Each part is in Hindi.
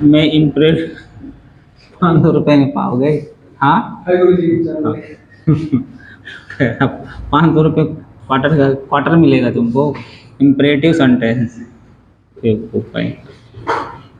मैं इम्प्रेस 500 रुपये में पाओगे? हाँ, 500 रुपये क्वार्टर मिलेगा तुमको। इम्परेटिव सेंटेंस,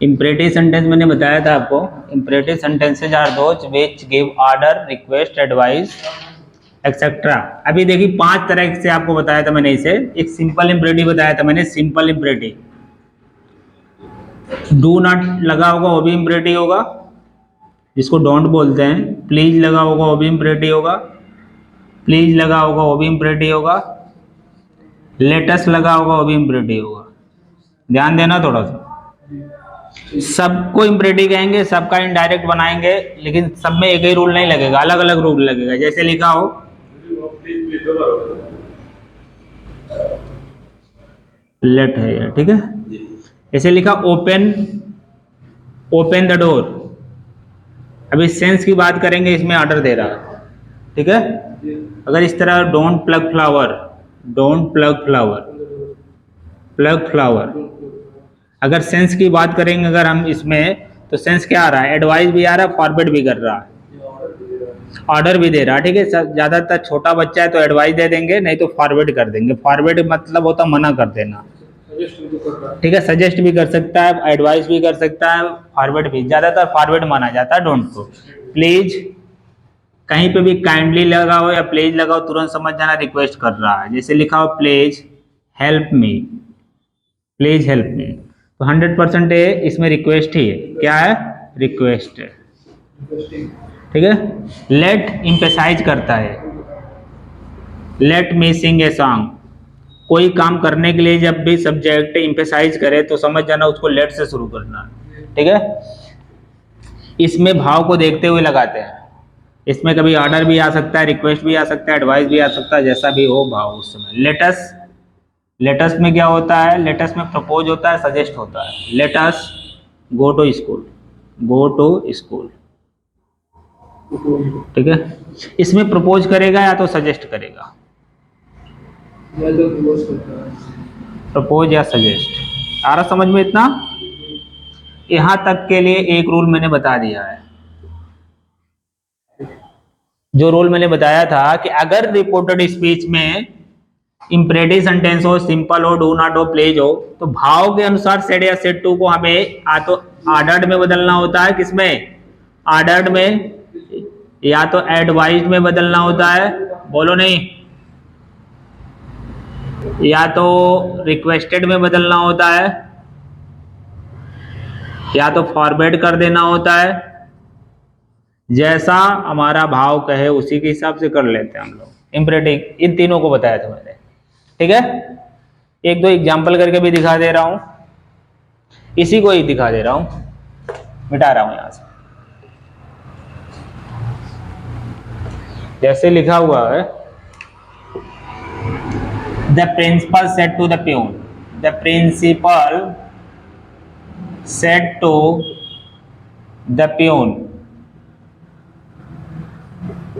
इम्परेटिव सेंटेंस मैंने बताया था आपको। Imperative sentences are those which give order, request, advice etcetera. अभी देखिए 5 तरह से आपको बताया था मैंने इसे। एक सिंपल इम्परेटिव बताया था मैंने, सिंपल इम्परेटिव। डू नॉट लगा होगा वो भी इम्परेटिव होगा, जिसको डोंट बोलते हैं। प्लीज लगा होगा वो भी इम्परेटिव होगा, प्लीज लगा होगा वो भी इम्परेटिव होगा। लेटस लगा होगा वो भी इम्परेटिव होगा। ध्यान देना थोड़ा सा। सबको इम्परेटिव कहेंगे, सबका इनडायरेक्ट बनाएंगे, लेकिन सब में एक ही रूल नहीं लगेगा, अलग अलग रूल लगेगा। जैसे लिखा हो लेट है ये, ठीक है। ऐसे लिखा ओपन, ओपन द डोर। अभी सेंस की बात करेंगे, इसमें ऑर्डर दे रहा है, ठीक है। अगर इस तरह don't pluck flower, don't pluck flower, pluck flower. अगर सेंस की बात करेंगे अगर हम इसमें, तो सेंस क्या आ रहा है? एडवाइस भी आ रहा है, फॉरवर्ड भी कर रहा है, ऑर्डर भी दे रहा है, ठीक है। ज्यादातर छोटा बच्चा है तो एडवाइस दे देंगे, नहीं तो फॉरवर्ड कर देंगे। फॉरवर्ड मतलब होता मना कर देना, ठीक है। सजेस्ट भी कर सकता है, एडवाइस भी कर सकता है, फॉरवर्ड भी। ज्यादातर फॉरवर्ड माना जाता है डोंट को। प्लीज, कहीं पे भी काइंडली लगा हो या प्लीज लगा हो, तुरंत समझ जाना रिक्वेस्ट कर रहा है। जैसे लिखा हो please help me, please help me, तो 100% इसमें रिक्वेस्ट ही है। क्या है? रिक्वेस्ट है, ठीक है। लेट इम्पेसाइज करता है, let me Singh a song. कोई काम करने के लिए जब भी सब्जेक्ट इम्पेसाइज करे तो समझ जाना उसको लेट से शुरू करना है, ठीक है। इसमें भाव को देखते हुए लगाते हैं। इसमें कभी ऑर्डर भी आ सकता है, रिक्वेस्ट भी आ सकता है, एडवाइस भी आ सकता है, जैसा भी हो भाव उस समय। लेटस, लेटस में क्या होता है? लेटस में प्रपोज होता है, सजेस्ट होता है। Let's go to school, go to school, ठीक है। इसमें प्रपोज करेगा या तो सजेस्ट करेगा, प्रपोज या सजेस्ट। आ रहा समझ में इतना? यहां तक के लिए एक रूल मैंने बता दिया है। जो रूल मैंने बताया था कि अगर रिपोर्टेड स्पीच में इंपरेटिव सेंटेंस हो, सिंपल हो, डू नॉट हो, प्लीज हो, तो भाव के अनुसार सेड या सेड टू को हमें या तो ऑर्डर्ड में बदलना होता है, किसमें? ऑर्डर्ड में, या तो एडवाइज में बदलना होता है, बोलो नहीं, या तो रिक्वेस्टेड में बदलना होता है, या तो फॉरवर्ड कर देना होता है। जैसा हमारा भाव कहे उसी के हिसाब से कर लेते हैं हम लोग। इंपरेटिव इन तीनों को बताया था मैंने, ठीक है। एक दो एग्जाम्पल करके भी दिखा दे रहा हूं, इसी को ही दिखा दे रहा हूं, मिटा रहा हूं यहां से। जैसे लिखा हुआ है the principal said to the peon, the principal said to the peon,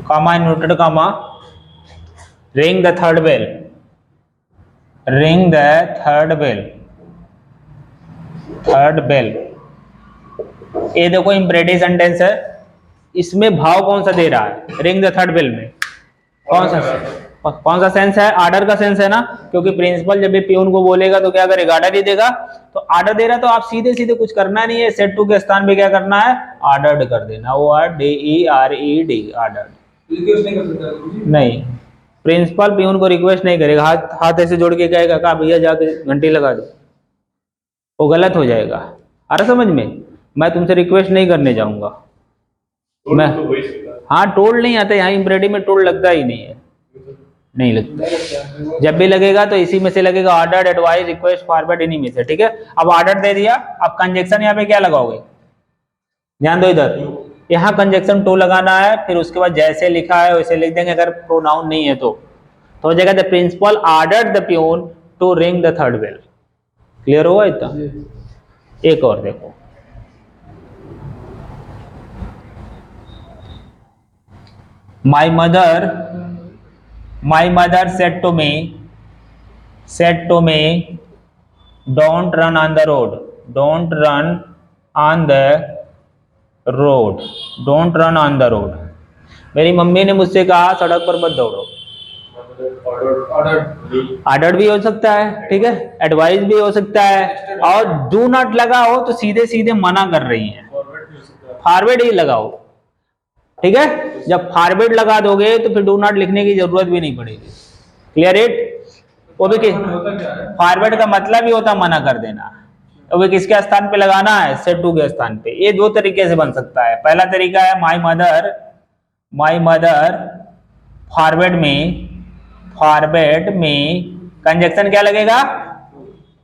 comma inverted comma, ring the third bell, ring the third bell, third bell। ये देखो इम्परेटिव सेंटेंस है, इसमें भाव कौन सा दे रहा है? रिंग द थर्ड बेल में कौन सा सेंस है? ऑर्डर का सेंस है ना, क्योंकि प्रिंसिपल जब भी प्यून को बोलेगा तो क्या करेगा? ऑर्डर ही देगा। तो ऑर्डर दे रहा तो आप सीधे सीधे कुछ करना नहीं है, सेट टू के स्थान पे क्या करना है? ऑर्डर्ड कर देना। ORDERED, ordered. नहीं, प्रिंसिपल प्यून को रिक्वेस्ट नहीं करेगा, हाथ ऐसे जोड़ के कहेगा का भैया जाके घंटी लगा दो, वो गलत हो जाएगा। आ रहा समझ में? मैं तुमसे रिक्वेस्ट नहीं करने जाऊंगा मैं। हाँ, टोल नहीं आता यहाँ, इम्परेटिव में टोल लगता ही नहीं है, नहीं लगता। जब भी लगेगा तो इसी में से लगेगा, ऑर्डर, एडवाइस, रिक्वेस्ट, फॉरवर्ड, इन्हीं में से, ठीक है। अब ऑर्डर दे दिया, अब कंजक्शन यहाँ पे क्या लगाओगे? ध्यान दो इधर, यहाँ कंजक्शन टू लगाना है, फिर उसके बाद जैसे लिखा है वैसे लिख देंगे। अगर प्रोनाउन नहीं है तो हो जाएगा the principal ordered the peon to ring the third bell. Clear हुआ इतना? एक और देखो, my mother said to me, don't run on the road, don't run on the road, don't run on the road. मेरी मम्मी ने मुझसे कहा सड़क पर मत दौड़ो। ऑर्डर भी हो सकता है, ठीक है, एडवाइस भी हो सकता है, और डू नॉट लगा हो तो सीधे सीधे मना कर रही है, फॉरवर्ड ही लगाओ, ठीक है। जब फॉरवर्ड लगा दोगे तो फिर डू नॉट लिखने की जरूरत भी नहीं पड़ेगी। Clear it? वो भी फॉरवर्ड का मतलब ही होता मना कर देना। वो भी किसके स्थान पे लगाना है? सेड टू के स्थान पे। ये दो तरीके से बन सकता है। पहला तरीका है माई मदर फॉरवर्ड में कंजक्शन क्या लगेगा?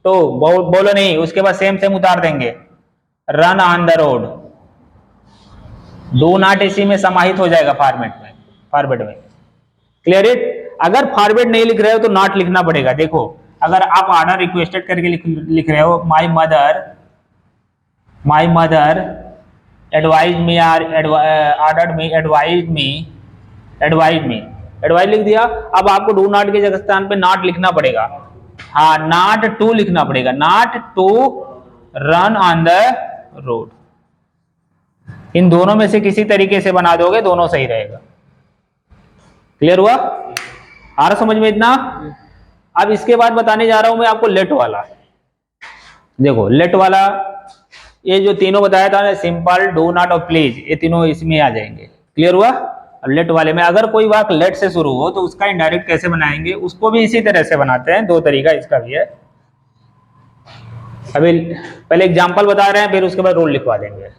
तो बोलो नहीं, उसके बाद सेम सेम उतार देंगे, run on the road. Do not इसी में समाहित हो जाएगा फॉरवर्ड में। Clear it? अगर फॉरवर्ड नहीं लिख रहे हो तो नॉट लिखना पड़ेगा। देखो, अगर आप ऑर्डर रिक्वेस्टेड करके लिख रहे हो, my mother advise me ordered me advise लिख दिया। अब आपको डू नॉट के स्थान पे नॉट लिखना पड़ेगा। हाँ, नॉट टू लिखना पड़ेगा, not to run on the road. इन दोनों में से किसी तरीके से बना दोगे, दोनों सही रहेगा। क्लियर हुआ? आ रहा समझ में इतना? अब इसके बाद बताने जा रहा हूं मैं आपको लेट वाला। देखो, लेट वाला, ये जो तीनों बताया था ना, सिंपल, डू नॉट और प्लीज, ये तीनों इसमें आ जाएंगे। क्लियर हुआ? अब लेट वाले में अगर कोई वाक्य लेट से शुरू हो तो उसका इनडायरेक्ट कैसे बनाएंगे, उसको भी इसी तरह से बनाते हैं। दो तरीका इसका भी है। अभी पहले एग्जांपल बता रहे हैं, फिर उसके बाद रूल लिखवा देंगे।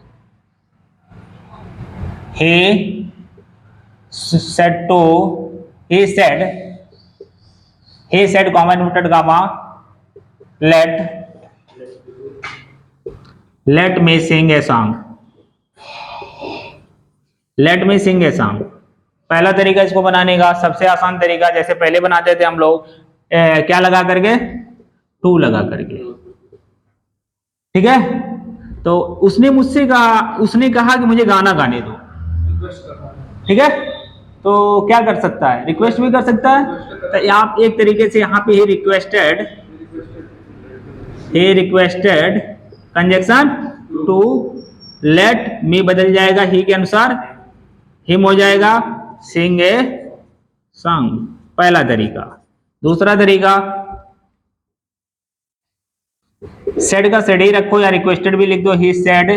he said comma inverted comma let me sing a song। पहला तरीका इसको बनाने का सबसे आसान तरीका, जैसे पहले बनाते थे हम लोग, क्या लगा करके? टू लगा करके, ठीक है। तो उसने कहा कि मुझे गाना गाने दो, ठीक है। तो क्या कर सकता है? रिक्वेस्ट भी कर सकता है। तो यहाँ एक तरीके से यहाँ पे ही requested conjunction to let me बदल जाएगा ही के अनुसार, हिम हो जाएगा सिंग ए सॉन्ग। पहला तरीका। दूसरा तरीका, सेड का सेड ही रखो या रिक्वेस्टेड भी लिख दो, ही सेड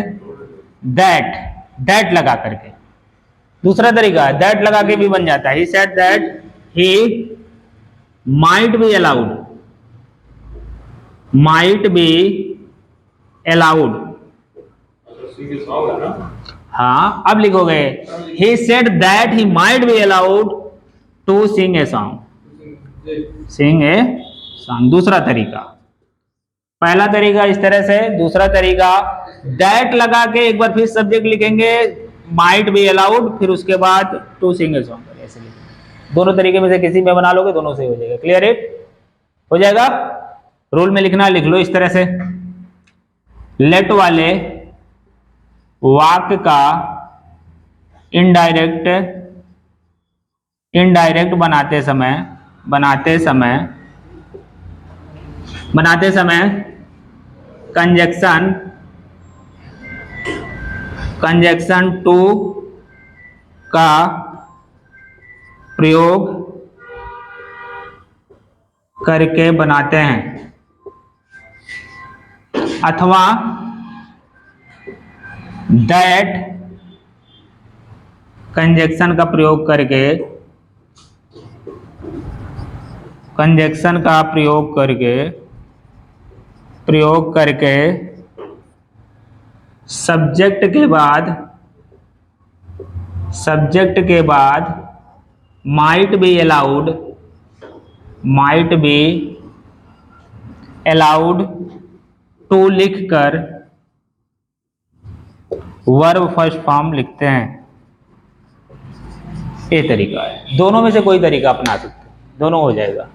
दैट लगा करके। दूसरा तरीका है दैट लगा के भी बन जाता है, he said that he might be allowed. हाँ, अब लिखोगे he said that he might be allowed to sing a song। दूसरा तरीका। पहला तरीका इस तरह से, दूसरा तरीका that लगा के एक बार फिर सब्जेक्ट लिखेंगे might be allowed, फिर उसके बाद to sing a song, ऐसे लिखेंगे। दोनों तरीके में से किसी में बना लोगे, दोनों सही हो जाएगा। Clear it? हो जाएगा। रूल में लिखना, लिख लो इस तरह से। लेट वाले वाक्य का इनडायरेक्ट बनाते समय कंजक्शन टू का प्रयोग करके बनाते हैं, अथवा दैट कंजक्शन का प्रयोग करके सब्जेक्ट के बाद माइट बी अलाउड टू लिखकर वर्ब फर्स्ट फॉर्म लिखते हैं। ये तरीका है। दोनों में से कोई तरीका अपना सकते हैं, दोनों हो जाएगा।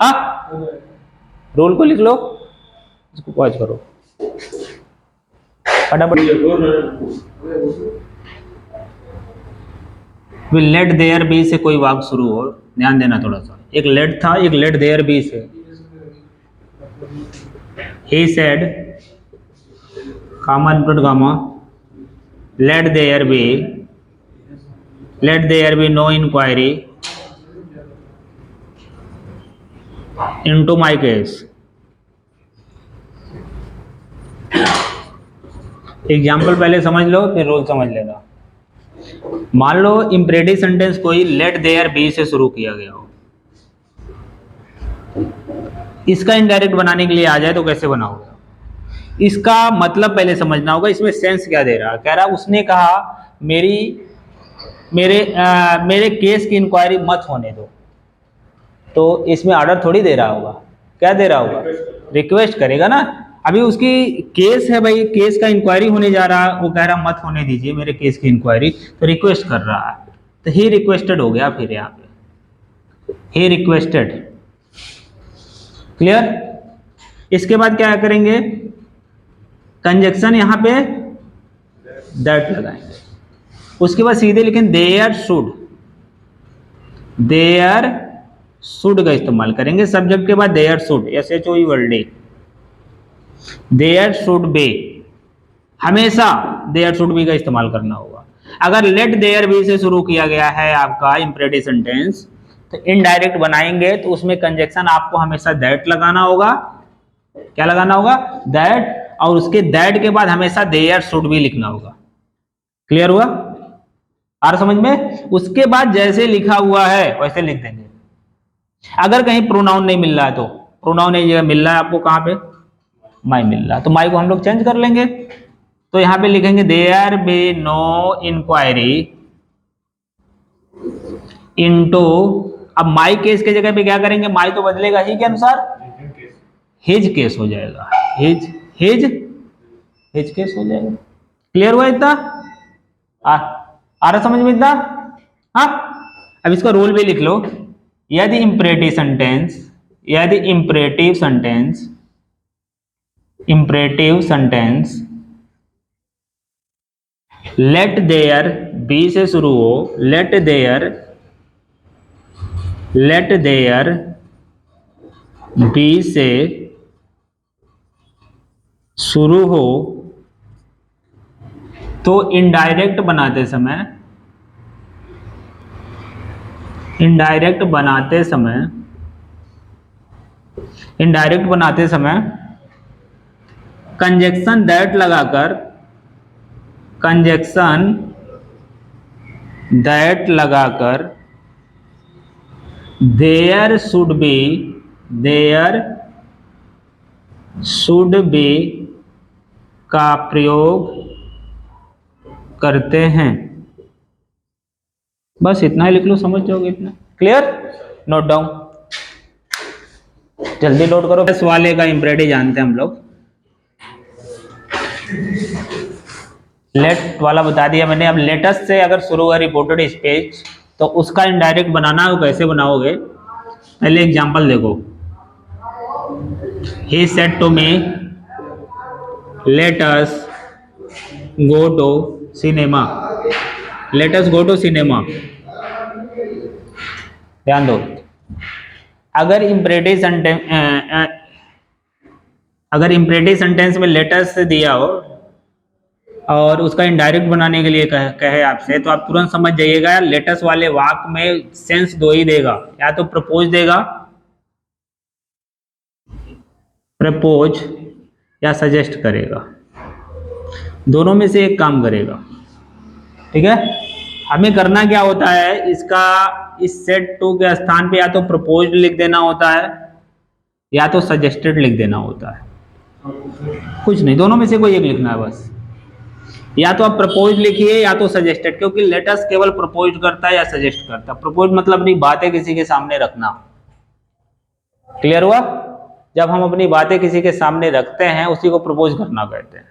हाँ, रूल को लिख लो, इसको पॉज करो फटाफट। लेट देयर बी से कोई वाक्य शुरू हो, ध्यान देना थोड़ा सा। एक लेट था, एक लेट देयर बी से। he said comma input comma let there be no inquiry into my case। Example पहले समझ लो फिर रूल समझ लेना। मान लो इम्परेटिव सेंटेंस कोई लेट देयर बी से शुरू किया गया हो, इसका इनडायरेक्ट बनाने के लिए आ जाए तो कैसे बनाओगे? इसका मतलब पहले समझना होगा, इसमें सेंस क्या दे रहा है। कह रहा उसने कहा मेरे केस की इंक्वायरी मत होने दो, तो इसमें ऑर्डर थोड़ी दे रहा होगा, क्या दे रहा होगा? रिक्वेस्ट करेगा ना। अभी उसकी केस है भाई, केस का इंक्वायरी होने जा रहा है, वो कह रहा मत होने दीजिए मेरे केस की इंक्वायरी, तो रिक्वेस्ट कर रहा है, तो ही रिक्वेस्टेड हो गया। फिर यहाँ पे ही रिक्वेस्टेड, क्लियर। इसके बाद क्या करेंगे? कंजक्शन यहाँ पे दैट लगाएंगे, उसके बाद सीधे लिखें देयर शुड का इस्तेमाल करेंगे। सब्जेक्ट के बाद there should, SHOULD, there should be, हमेशा देयर शुड बी का इस्तेमाल करना होगा। अगर लेट देयर बी से शुरू किया गया है आपका इम्परेटिव सेंटेंस, तो इनडायरेक्ट बनाएंगे तो उसमें कंजक्शन आपको हमेशा दैट लगाना होगा। क्या लगाना होगा? दैट, और उसके दैट के बाद हमेशा देयर शुड बी लिखना होगा। क्लियर हुआ? आ रहा समझ में? उसके बाद जैसे लिखा हुआ है वैसे लिख देंगे। अगर कहीं प्रोनाउन नहीं मिल रहा है, तो प्रोनाउन एक जगह मिल रहा है आपको, कहां पे? माई मिल रहा है, तो माई को हम लोग चेंज कर लेंगे। तो यहां पे लिखेंगे there be no inquiry into, अब माई केस के जगह पे क्या करेंगे? माई तो बदलेगा ही के अनुसार, हिज केस हो जाएगा, हिज केस हो जाएगा। क्लियर हुआ इतना? आ रहा समझ में इतना? हाँ, अब इसका रूल भी लिख लो। यदि imperative sentence let there be से शुरू हो, लेट देयर बी से शुरू हो, तो इनडायरेक्ट बनाते समय कंजक्शन दैट लगाकर देयर शुड बी का प्रयोग करते हैं। बस इतना ही लिख लो, समझ जाओगे इतना। क्लियर? नोट डाउन, जल्दी नोट करो। इस वाले का इम्परेटिव जानते हैं हम लोग। लेट वाला बता दिया मैंने। अब लेटेस्ट से अगर शुरू हुआ रिपोर्टेड स्पीच, तो उसका इनडायरेक्ट बनाना है, कैसे बनाओगे? पहले एग्जांपल देखो। He said to me let us go to cinema, ध्यान दो। अगर इम्परेटिव सेंटेंस में लेटस दिया हो और उसका इनडायरेक्ट बनाने के लिए कहे आपसे, तो आप तुरंत समझ जाइएगा लेटस वाले वाक्य में सेंस दो ही देगा, या तो प्रपोज देगा, प्रपोज, या सजेस्ट करेगा। दोनों में से एक काम करेगा। ठीक है? हमें करना क्या होता है, इस सेट टू के स्थान पे या तो प्रपोज लिख देना होता है या तो सजेस्टेड लिख देना होता है। कुछ नहीं, दोनों में से कोई एक लिखना है बस। या तो आप प्रपोज लिखिए या तो सजेस्टेड, क्योंकि लेटेस्ट केवल प्रपोज करता है या सजेस्ट करता है। प्रपोज मतलब अपनी बातें किसी के सामने रखना। क्लियर हुआ? जब हम अपनी बातें किसी के सामने रखते हैं उसी को प्रपोज करना कहते हैं।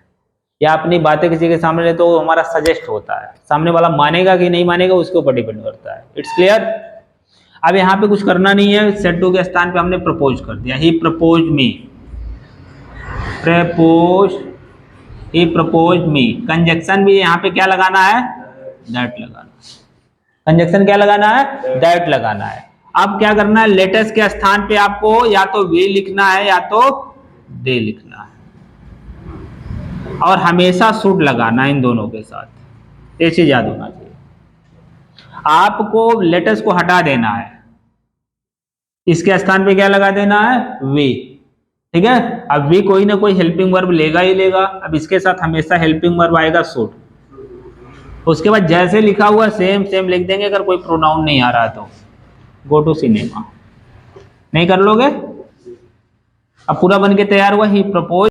या अपनी बातें किसी के सामने तो हमारा सजेस्ट होता है, सामने वाला मानेगा कि नहीं मानेगा उसके ऊपर डिपेंड करता है। It's clear? अब यहाँ पे कुछ करना नहीं है, सेड टू के स्थान पे हमने प्रपोज कर दिया। ही प्रपोज मी, कंजक्शन भी यहाँ पे क्या लगाना है? दैट लगाना। कंजक्शन क्या लगाना है? दैट लगाना है। अब क्या करना है? लेटेस्ट के स्थान पे आपको या तो वे लिखना है या तो दे लिखना है और हमेशा शुड लगाना इन दोनों के साथ, ये चीज याद होना चाहिए। आपको लेटर्स को हटा देना है, इसके स्थान पे क्या लगा देना है, वी। ठीक है, अब वी कोई ना कोई हेल्पिंग वर्ब लेगा ही लेगा। अब इसके साथ हमेशा हेल्पिंग वर्ब आएगा शुड। उसके बाद जैसे लिखा हुआ सेम सेम लिख देंगे। अगर कोई प्रोनाउन नहीं आ रहा तो गो टू सिनेमा, नहीं कर लोगे? अब पूरा बन के तैयार हुआ, ही प्रपोज